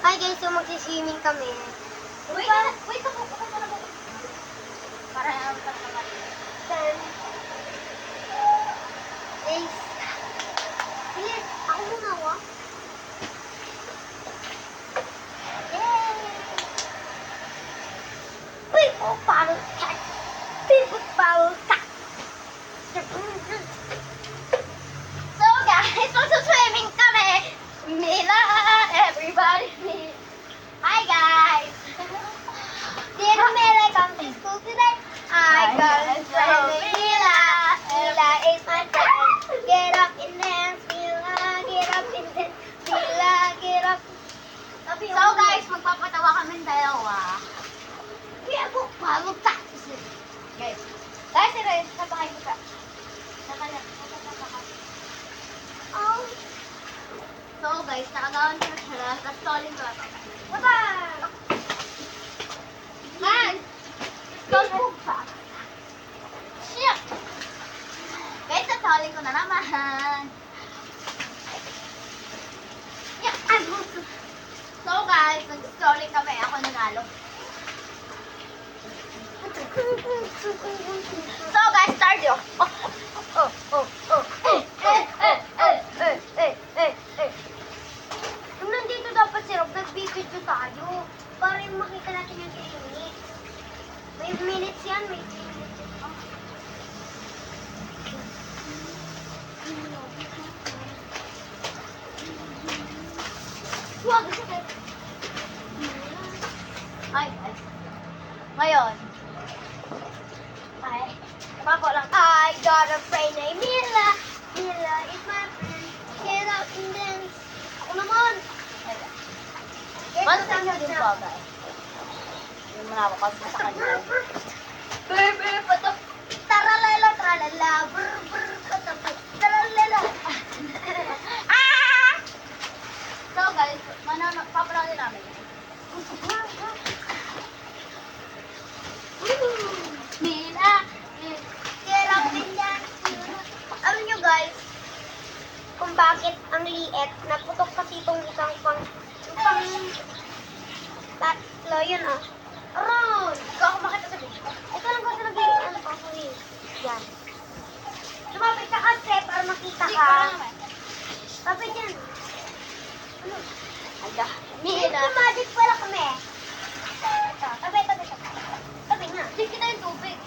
Hi guys, so magsiswimming kami. Wait ako. Para naman pa naman. Then, guys, bilis, ako muna wa. Yay! People bottle cat. People bottle cat. So guys, magsuswimming kami. Mila, everybody. Hi guys. Dear Mela, come to school today. I got a friend named Mila. Mila is my friend. Get up and dance, Mila. Get up and dance, Mila. Get up. So guys, magpapatawa kami dalawa. People bottle cat. Guys, sabakay ko ka. Nakala. Oh, So guys, nakagawan ko na sila. Tapos calling ko. bye-bye. Man! Go pa. Shit! Guys, natali ko na naman. Yeah, so guys, nag-story kami. Ako nanalo. So guys, start yun. Nung nandito dapat si Rob, nag-video tayo. Para yung makita natin yung 3 minutes. May minutes yan, may 3 minutes. Oh. Huwag siya. Ay, guys. Ngayon. Ay, napako lang. I got a friend named Mila. Mila is my friend. Get up and dance. Ako naman. One thing yung pa, guys. Yung mga wakas sa kanya. Baby, patok. Taralala, tralala. Brr, brr, patok. Taralala. Ah! So guys, papalawin namin. Mila! Get up and dance. Alam nyo guys, kung bakit ang liit, naputok kasi itong isang pang tatlo, yun ah. Aron! Ikaw ako makita sa video. Ito lang kasi ano pa ako eh. Yan. Lumapit ka kasi para makita Hindi, ka. parang naman. Lapit yan. Ano? Ala, Mila. Magic pala kami. Tabi. Tabi nga. Hindi kita yung tubig.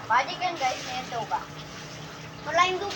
Magic yan guys, may ito ba? Wala yung duga.